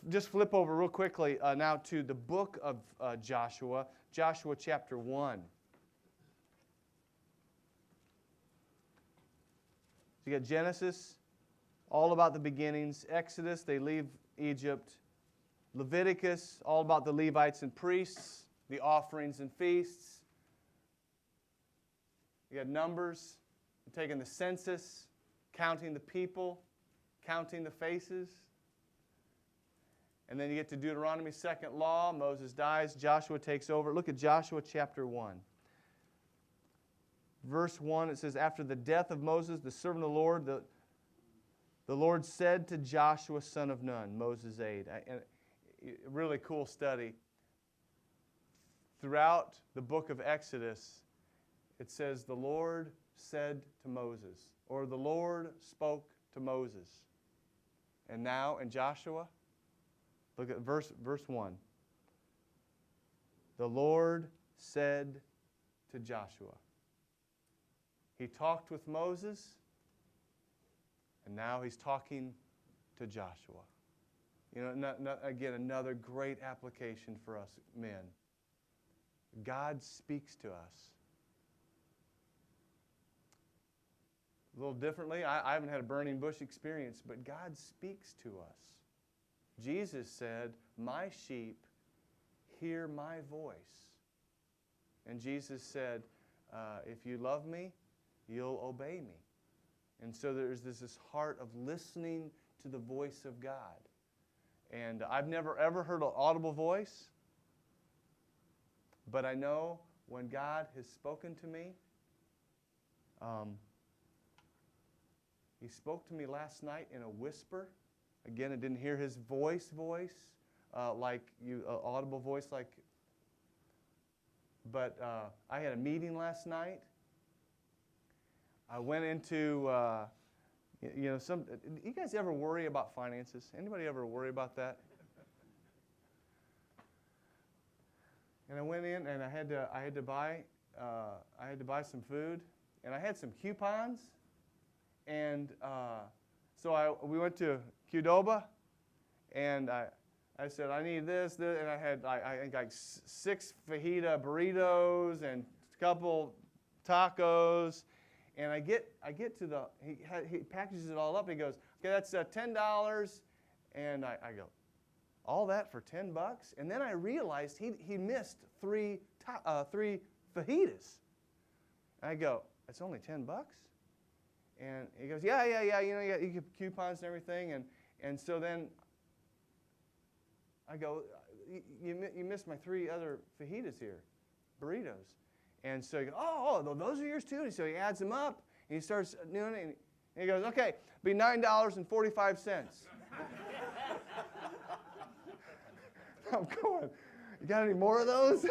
just flip over real quickly now to the book of Joshua, Joshua chapter 1. So you got Genesis, all about the beginnings. Exodus, they leave Egypt. Leviticus, all about the Levites and priests, the offerings and feasts. You got Numbers, taking the census, counting the people, counting the faces. And then you get to Deuteronomy, second law. Moses dies. Joshua takes over. Look at Joshua chapter 1. Verse 1, it says, after the death of Moses, the servant of the Lord, the Lord said to Joshua, son of Nun, Moses' aide. And a really cool study. Throughout the book of Exodus, it says, the Lord said to Moses, or the Lord spoke to Moses. And now in Joshua, look at verse 1. The Lord said to Joshua. He talked with Moses, and now he's talking to Joshua. You know, again, another great application for us men. God speaks to us. A little differently, I haven't had a burning bush experience, but God speaks to us. Jesus said, my sheep hear my voice. And Jesus said, if you love me, you'll obey me. And so there's this heart of listening to the voice of God. And I've never ever heard an audible voice, but I know when God has spoken to me, He spoke to me last night in a whisper. Again, I didn't hear His voice, like you, audible voice, like. But I had a meeting last night. I went into, you guys ever worry about finances? Anybody ever worry about that? And I went in and I had to buy some food, and I had some coupons, and so we went to Qdoba, and I said I need this, and I had I think like 6 fajita burritos and a couple tacos. And I get to the, he packages it all up. He goes, okay, that's $10. And I go, all that for $10? And then I realized he missed three fajitas. And I go, it's only $10? And he goes, yeah. You get coupons and everything. And so then I go, you missed my 3 other fajitas here, burritos. And so he goes, oh, those are yours too? And so he adds them up, and he starts doing it, and he goes, okay, be $9.45. I'm going, you got any more of those?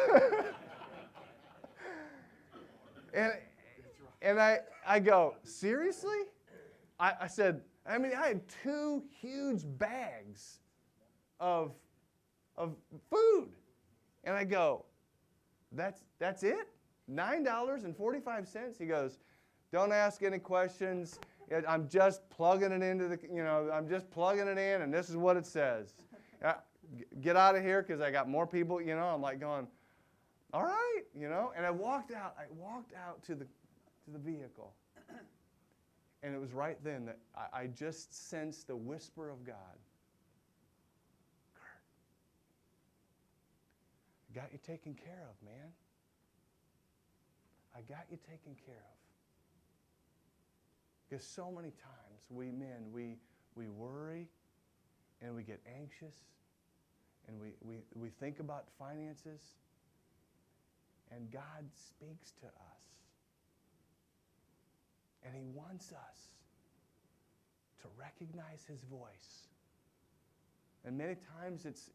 and I go, seriously? I said, I had 2 huge bags of food. And I go, that's it? $9.45? He goes, don't ask any questions. I'm just plugging it into I'm just plugging it in, and this is what it says. Get out of here, because I got more people, I'm like going, all right, And I walked out to the vehicle. And it was right then that I just sensed the whisper of God. Kurt, I got you taken care of, man. I got you taken care of. Because so many times we worry and we get anxious and we think about finances, and God speaks to us. And He wants us to recognize His voice. And many times it's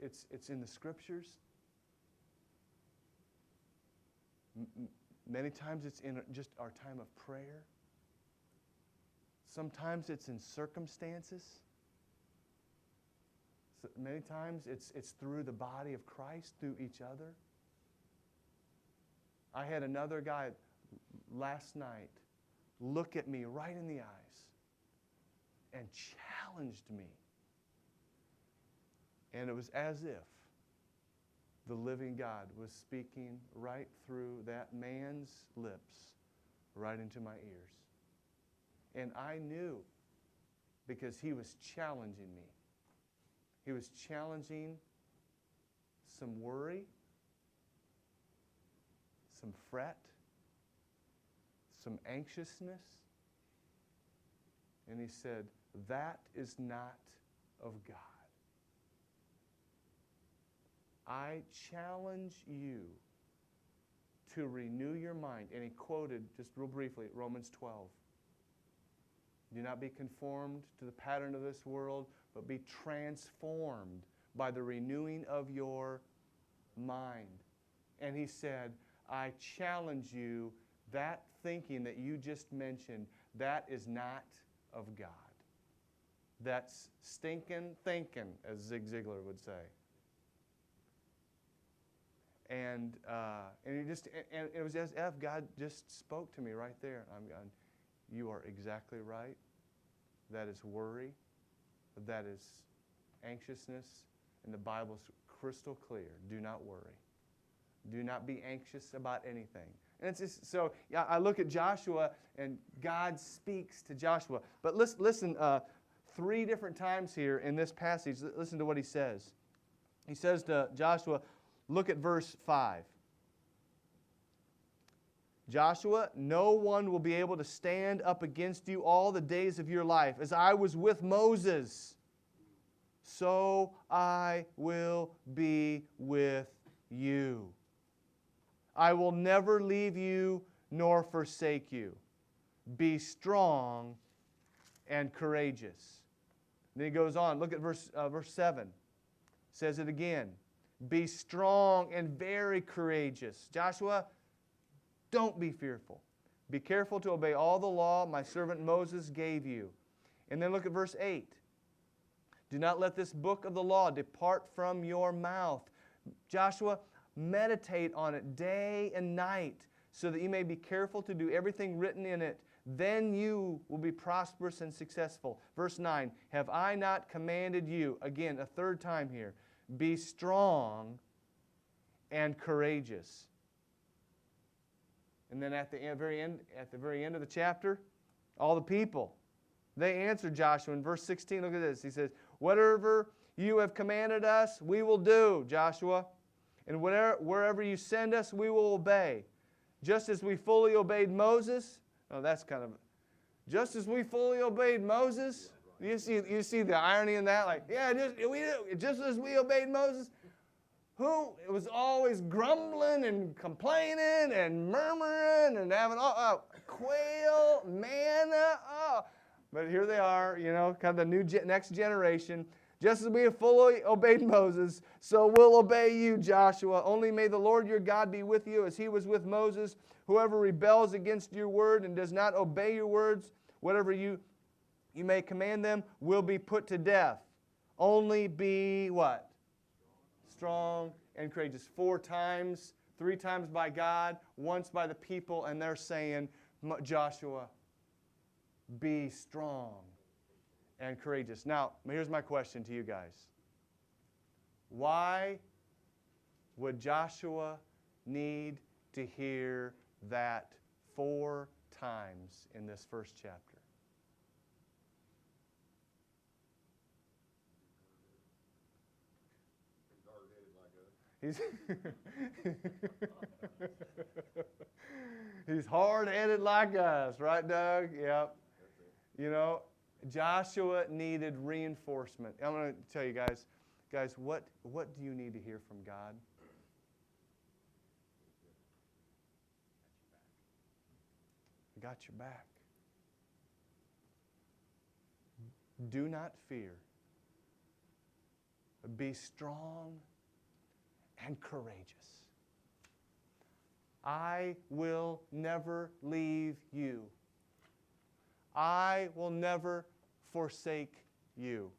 in the Scriptures. Many times it's in just our time of prayer. Sometimes it's in circumstances. So many times it's through the body of Christ, through each other. I had another guy last night look at me right in the eyes and challenged me And it was as if the living God was speaking right through that man's lips, right into my ears. And I knew, because he was challenging me. He was challenging some worry, some fret, some anxiousness. And he said, that is not of God. I challenge you to renew your mind. And he quoted, just real briefly, Romans 12. Do not be conformed to the pattern of this world, but be transformed by the renewing of your mind. And he said, I challenge you, that thinking that you just mentioned, that is not of God. That's stinking thinking, as Zig Ziglar would say. And it was as if God just spoke to me right there. I'm going, you are exactly right. That is worry. That is anxiousness. And the Bible's crystal clear. Do not worry. Do not be anxious about anything. And it's just, so yeah, I look at Joshua, and God speaks to Joshua. But listen 3 different times here in this passage. Listen to what he says. He says to Joshua, look at verse 5. Joshua, no one will be able to stand up against you all the days of your life. As I was with Moses, so I will be with you. I will never leave you nor forsake you. Be strong and courageous. Then he goes on. Look at verse 7. Says it again. Be strong and very courageous. Joshua, don't be fearful. Be careful to obey all the law my servant Moses gave you. And then look at verse 8. Do not let this book of the law depart from your mouth. Joshua, meditate on it day and night, so that you may be careful to do everything written in it. Then you will be prosperous and successful. Verse 9, have I not commanded you, again, a 3rd time here, be strong and courageous. And then at the very end of the chapter, all the people, they answered Joshua in verse 16. Look at this. He says, whatever you have commanded us, we will do, Joshua. And wherever you send us, we will obey. Just as we fully obeyed Moses. Oh, that's kind of, just as we fully obeyed Moses. You see the irony in that? Like, yeah, just as we obeyed Moses. Who was always grumbling and complaining and murmuring and having quail, manna. But here they are, kind of the next generation. Just as we have fully obeyed Moses, so we'll obey you, Joshua. Only may the Lord your God be with you as he was with Moses. Whoever rebels against your word and does not obey your words, whatever you may command them, will be put to death. Only be what? Strong and courageous. 4 times, 3 times by God, once by the people, and they're saying, Joshua, be strong and courageous. Now, here's my question to you guys. Why would Joshua need to hear that 4 times in this first chapter? He's hard-headed like us, right, Doug? Yep. Joshua needed reinforcement. I'm going to tell you guys, what do you need to hear from God? I got your back. Do not fear. Be strong and courageous. I will never leave you. I will never forsake you.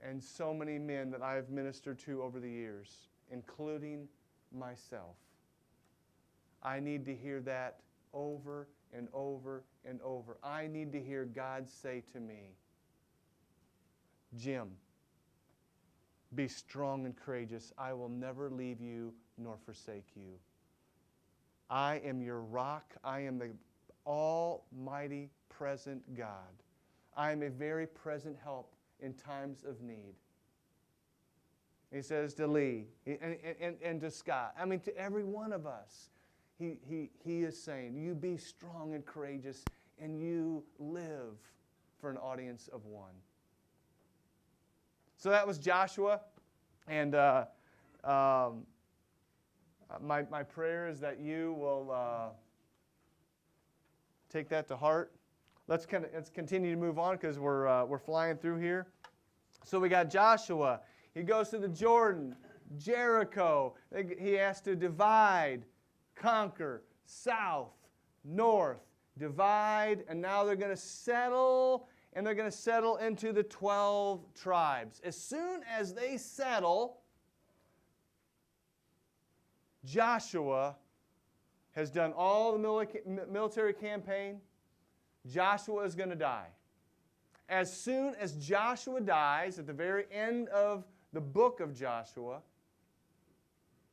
And so many men that I have ministered to over the years, including myself, I need to hear that over and over and over. I need to hear God say to me, Jim, be strong and courageous. I will never leave you nor forsake you. I am your rock. I am the almighty present God. I am a very present help in times of need. He says to Lee and to Scott, I mean to every one of us, he is saying, you be strong and courageous and you live for an audience of one. So that was Joshua, and my prayer is that you will take that to heart. Let's continue to move on because we're flying through here. So we got Joshua. He goes to the Jordan, Jericho. He has to divide, conquer, south, north, divide, and now they're going to settle, and they're going to settle into the 12 tribes. As soon as they settle, Joshua has done all the military campaign. Joshua is going to die. As soon as Joshua dies, at the very end of the book of Joshua,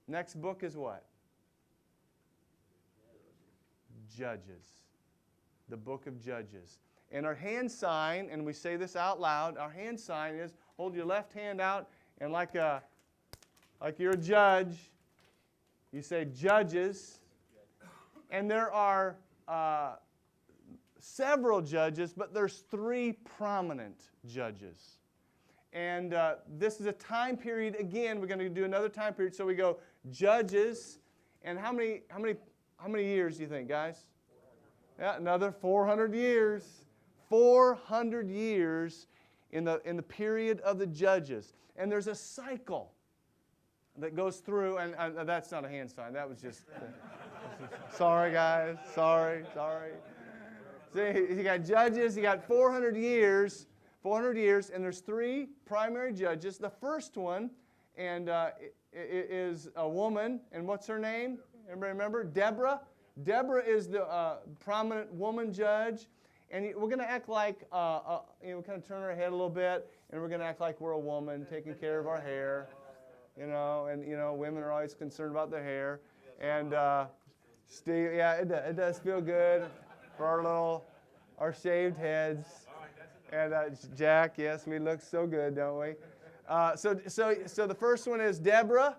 next book is what? Judges. The book of Judges. And our hand sign, and we say this out loud, our hand sign is hold your left hand out, and like you're a judge, you say Judges. And there are several judges, but there's 3 prominent judges. And this is a time period, again, we're going to do another time period. So we go Judges, and how many years do you think, guys? Yeah, another 400 years. 400 years in the period of the Judges. And there's a cycle that goes through, and that's not a hand sign. That was just, sorry, guys. Sorry. See, you got Judges, you got 400 years, and there's 3 primary judges. The first one is a woman, and what's her name? Everybody remember? Deborah. Deborah is the prominent woman judge, and we're going to act like, kind of turn our head a little bit, and we're going to act like we're a woman, taking care of our hair, and women are always concerned about their hair, and Steve, yeah, it does feel good for our shaved heads, and Jack, yes, we look so good, don't we? So the first one is Deborah.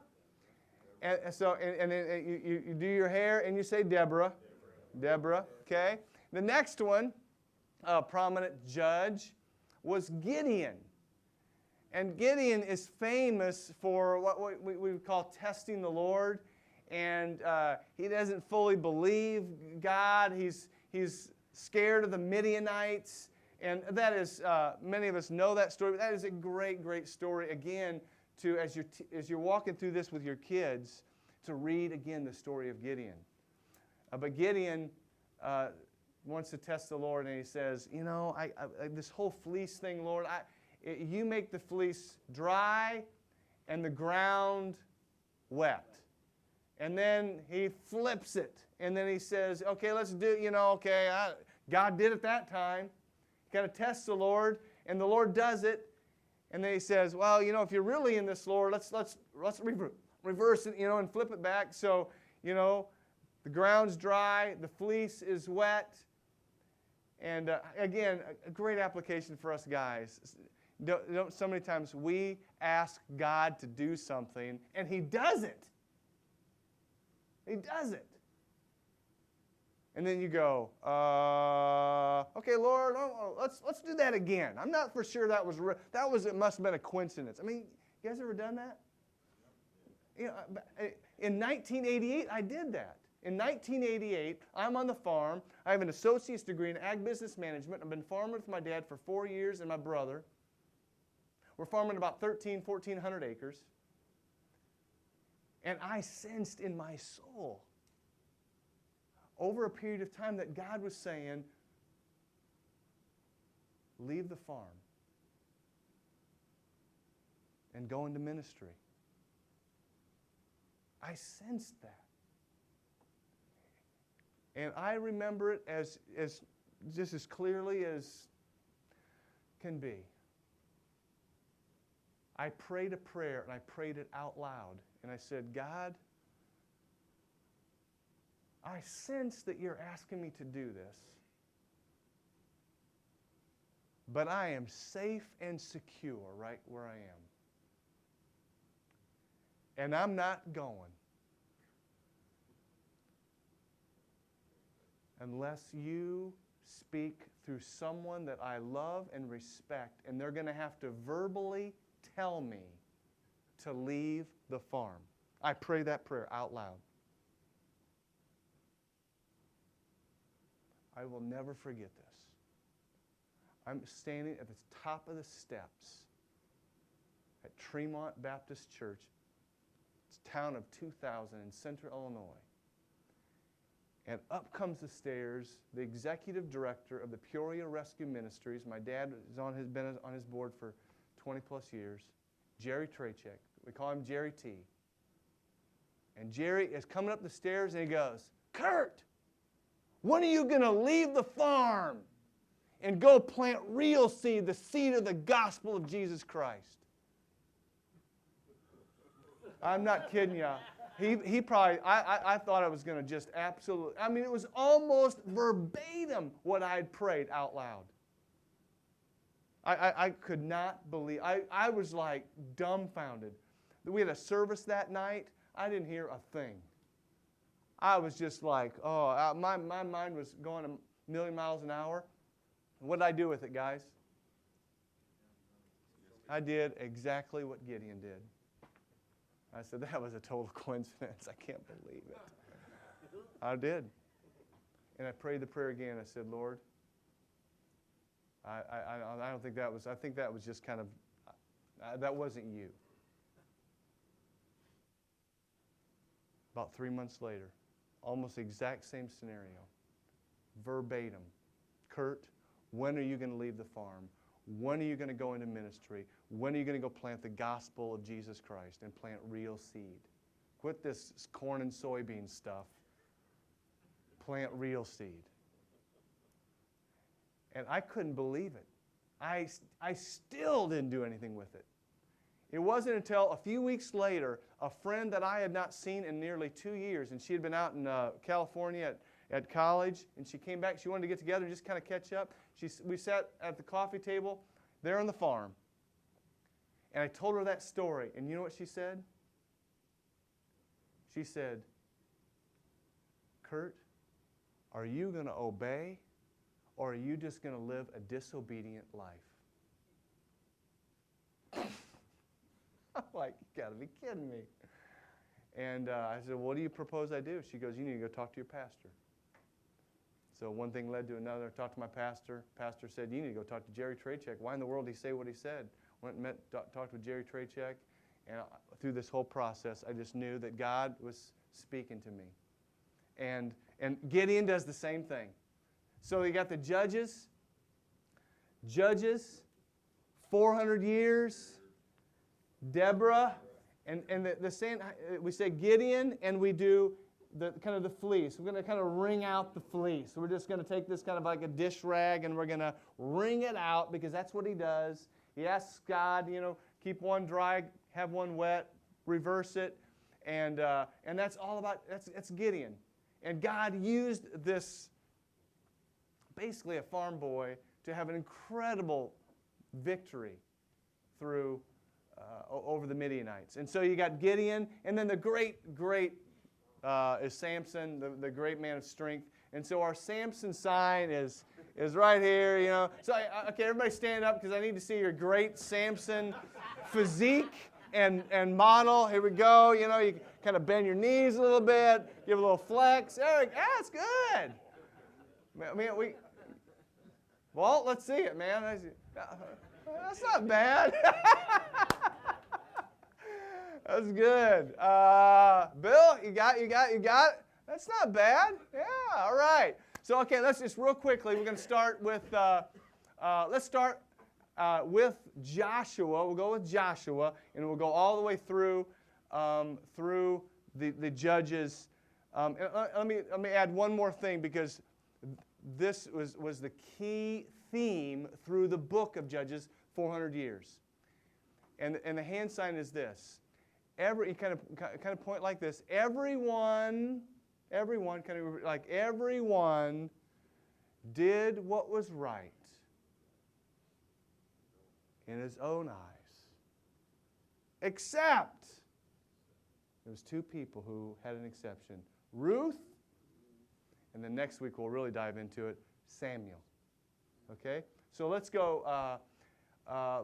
And then you do your hair and you say Deborah. Deborah, okay. The next one, prominent judge, was Gideon. And Gideon is famous for what we would call testing the Lord. And he doesn't fully believe God. He's scared of the Midianites. And that is, many of us know that story, but that is a great, great story. Again, as you're walking through this with your kids, to read again the story of Gideon. But Gideon wants to test the Lord, and he says, I this whole fleece thing, Lord, you make the fleece dry and the ground wet. And then he flips it, and then he says, okay, let's do, God did it that time. Got to test the Lord, and the Lord does it. And then he says, well, if you're really in this, Lord, let's reverse it, and flip it back. So, the ground's dry, the fleece is wet. And again, a great application for us guys. Don't so many times we ask God to do something, and He does it. He does it. And then you go, okay, Lord, let's do that again. I'm not for sure it must have been a coincidence. I mean, you guys ever done that? In 1988, I did that. In 1988, I'm on the farm. I have an associate's degree in ag business management. I've been farming with my dad for 4 years and my brother. We're farming about 1,400 acres. And I sensed in my soul, over a period of time, that God was saying, leave the farm and go into ministry. I sensed that. And I remember it as just as clearly as can be. I prayed a prayer, and I prayed it out loud. And I said, God, I sense that you're asking me to do this. But I am safe and secure right where I am. And I'm not going unless you speak through someone that I love and respect, and they're going to have to verbally tell me to leave the farm. I pray that prayer out loud. I will never forget this. I'm standing at the top of the steps at Tremont Baptist Church. It's a town of 2,000 in central Illinois. And up comes the stairs the executive director of the Peoria Rescue Ministries. My dad has been on his board for 20 plus years. Jerry Trachek. We call him Jerry T. And Jerry is coming up the stairs and he goes, Kurt, when are you going to leave the farm and go plant real seed, the seed of the gospel of Jesus Christ? I'm not kidding you. He probably, I thought I was going to just absolutely, I mean, it was almost verbatim what I had prayed out loud. I could not believe, I was like dumbfounded. We had a service that night. I didn't hear a thing. I was just like, oh, my mind was going a million miles an hour. What did I do with it, guys? I did exactly what Gideon did. I said, that was a total coincidence. I can't believe it. I did. And I prayed the prayer again. I said, Lord, I don't think that was, I think that was just kind of, that wasn't you. About 3 months later, almost the exact same scenario, verbatim. Kurt, when are you going to leave the farm? When are you going to go into ministry? When are you going to go plant the gospel of Jesus Christ and plant real seed? Quit this corn and soybean stuff. Plant real seed. And I couldn't believe it. I still didn't do anything with it. It wasn't until a few weeks later, a friend that I had not seen in nearly 2 years, and she had been out in California at college, and she came back. She wanted to get together and just kind of catch up. We sat at the coffee table there on the farm, and I told her that story. And you know what she said? She said, Kurt, are you going to obey, or are you just going to live a disobedient life? I'm like, you got to be kidding me. And I said, what do you propose I do? She goes, you need to go talk to your pastor. So one thing led to another. I talked to my pastor. Pastor said, you need to go talk to Jerry Trachek. Why in the world did he say what he said? Went and talked with Jerry Trachek. And through this whole process, I just knew that God was speaking to me. And Gideon does the same thing. So you got the Judges, 400 years, Deborah, and the same, we say Gideon, and we do the kind of the fleece. We're going to kind of wring out the fleece. We're just going to take this kind of like a dish rag, and we're going to wring it out, because that's what he does. He asks God, keep one dry, have one wet, reverse it, and that's all about, that's Gideon. And God used this, basically a farm boy, to have an incredible victory through over the Midianites. And so you got Gideon, and then the great is Samson, the great man of strength. And so our Samson sign is right here, So, okay, everybody stand up, because I need to see your great Samson physique and model. Here we go. You kind of bend your knees a little bit, give a little flex. That's good. I mean, well, let's see it, man. That's not bad. That's good. Bill, you got it? That's not bad. Yeah, all right. So, okay, let's just real quickly, we're going to start with, let's start with Joshua. We'll go with Joshua, and we'll go all the way through the Judges. Let me add one more thing, because this was the key theme through the book of Judges, 400 years. And the hand sign is this. You kind of point like this. Everyone did what was right in his own eyes, except there was two people who had an exception. Ruth, and then next week we'll really dive into it, Samuel. Okay? So let's go,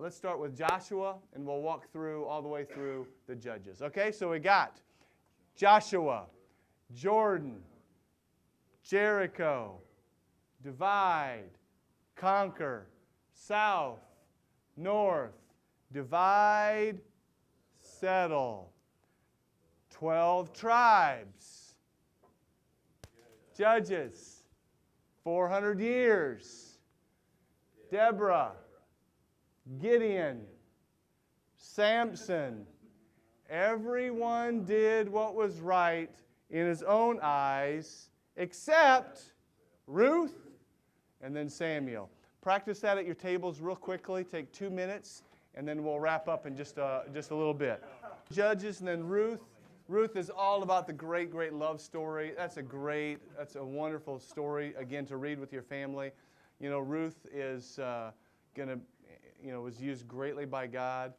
let's start with Joshua, and we'll walk through all the way through the Judges. Okay? So we got Joshua, Jordan, Jericho, divide, conquer, south, north, divide, settle. 12 tribes. Judges, 400 years. Deborah, Gideon, Samson. Everyone did what was right in his own eyes, except Ruth and then Samuel. Practice that at your tables real quickly. Take 2 minutes, and then we'll wrap up in just a little bit. Judges and then Ruth. Ruth is all about the great, great love story. That's a wonderful story, again, to read with your family. You know, Ruth is was used greatly by God.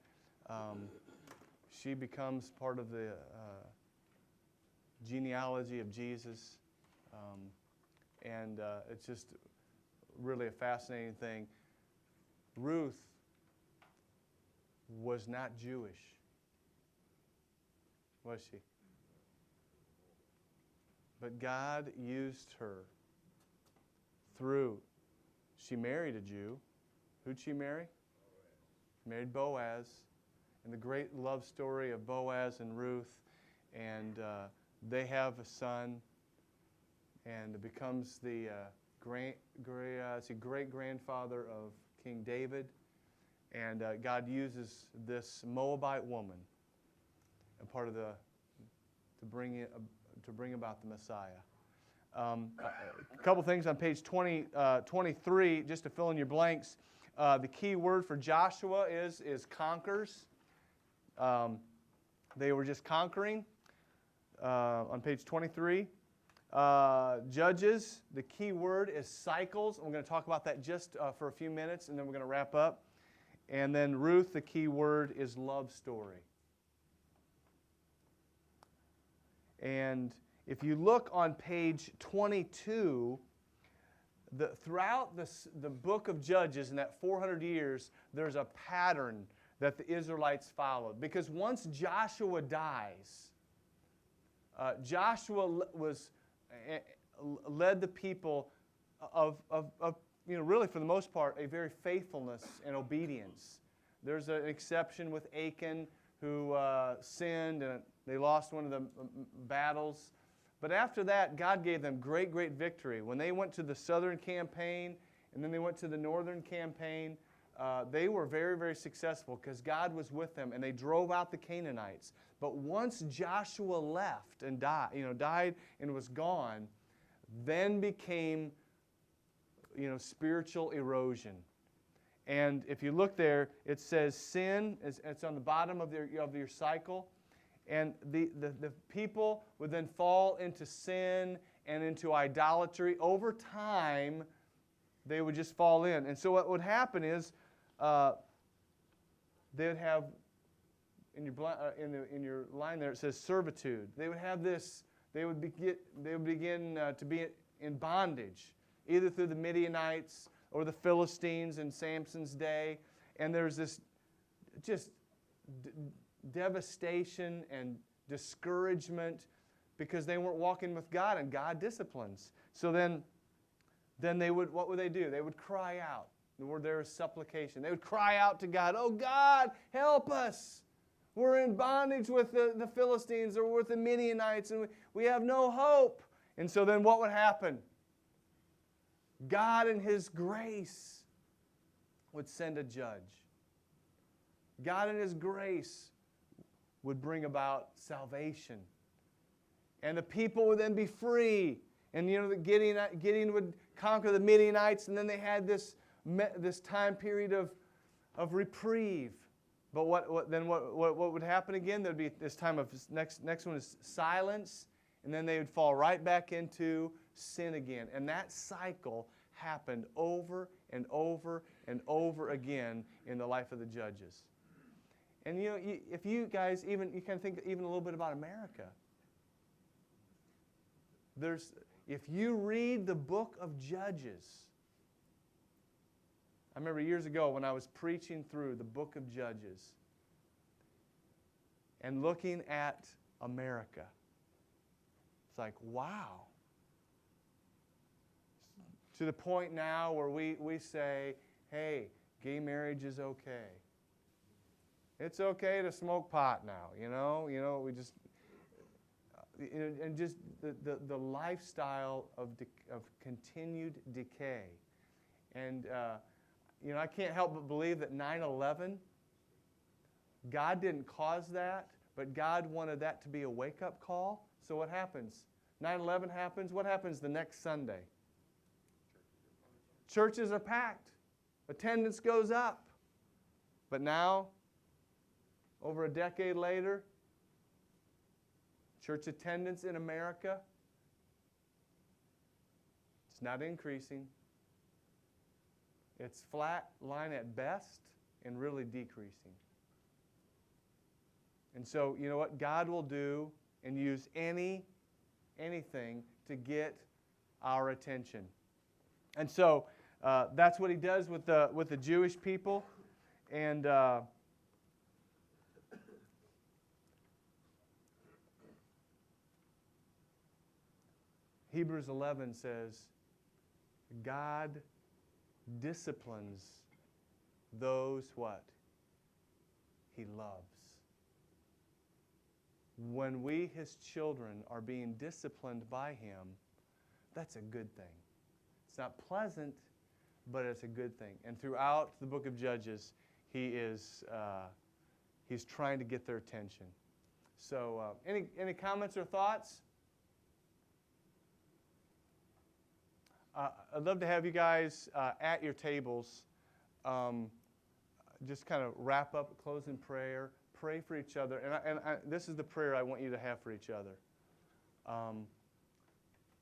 She becomes part of the genealogy of Jesus. And it's just really a fascinating thing. Ruth was not Jewish, was she? But God used her through. She married a Jew. Who'd she marry? Married Boaz. And the great love story of Boaz and Ruth. And they have a son. And it becomes the great-grandfather of King David. And God uses this Moabite woman, a part of to bring about the Messiah. A couple things on page 23, just to fill in your blanks. The key word for Joshua is conquers. They were just conquering on page 23. Judges, the key word is cycles. We're going to talk about that just for a few minutes, and then we're going to wrap up. And then Ruth, the key word is love story. And if you look on page 22, throughout the book of Judges in that 400 years, there's a pattern that the Israelites followed. Because once Joshua dies, Joshua led the people of really for the most part, a very faithfulness and obedience. There's an exception with Achan who sinned and they lost one of the battles. But after that, God gave them great, great victory. When they went to the southern campaign and then they went to the northern campaign, they were very, very successful because God was with them and they drove out the Canaanites. But once Joshua left and died and was gone, then became spiritual erosion. And if you look there, it says sin. It's on the bottom of your cycle. And the people would then fall into sin and into idolatry. Over time, they would just fall in. And so what would happen is they would have, in your line there, it says servitude. They would have this, they would begin to be in bondage, either through the Midianites or the Philistines in Samson's day. And there's this just devastation and discouragement because they weren't walking with God, and God disciplines. So then what would they do? They would cry out. The word there is supplication. They would cry out to God, "Oh God, help us. We're in bondage with the Philistines or with the Midianites, and we have no hope." And so then what would happen? God in His grace would send a judge. God in His grace would bring about salvation. And the people would then be free. And Gideon would conquer the Midianites, and then they had this time period of reprieve. But what would happen again? There'd be this time of next one is silence, and then they would fall right back into sin again. And that cycle happened over and over and over again in the life of the judges. And you know, if you guys you kind of think even a little bit about America. If you read the book of Judges, I remember years ago when I was preaching through the book of Judges and looking at America. It's like, wow. To the point now where we say, hey, gay marriage is okay. It's okay to smoke pot now, you know, we just, and just the lifestyle of continued decay. And, you know, I can't help but believe that 9/11, God didn't cause that, but God wanted that to be a wake-up call. So what happens? 9/11 happens. What happens the next Sunday? Churches are packed. Attendance goes up. But now, over a decade later, church attendance in America, it's not increasing. It's flat line at best and really decreasing. And so, you know what? God will do and use anything to get our attention. And so that's what he does with the Jewish people. And Hebrews 11 says, God disciplines those what? He loves. When we, his children, are being disciplined by him, that's a good thing. It's not pleasant, but it's a good thing. And throughout the book of Judges, he's trying to get their attention. So any comments or thoughts? I'd love to have you guys at your tables just kind of wrap up, close in prayer, pray for each other. And this is the prayer I want you to have for each other.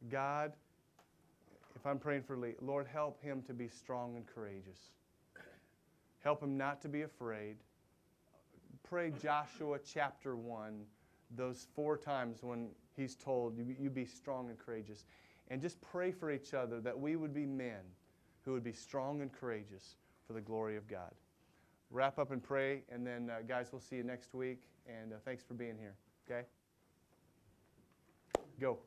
God, if I'm praying for Lee, Lord, help him to be strong and courageous. Help him not to be afraid. Pray Joshua chapter 1, those 4 times when he's told, you be strong and courageous. And just pray for each other that we would be men who would be strong and courageous for the glory of God. Wrap up and pray, and then, guys, we'll see you next week. And thanks for being here, okay? Go.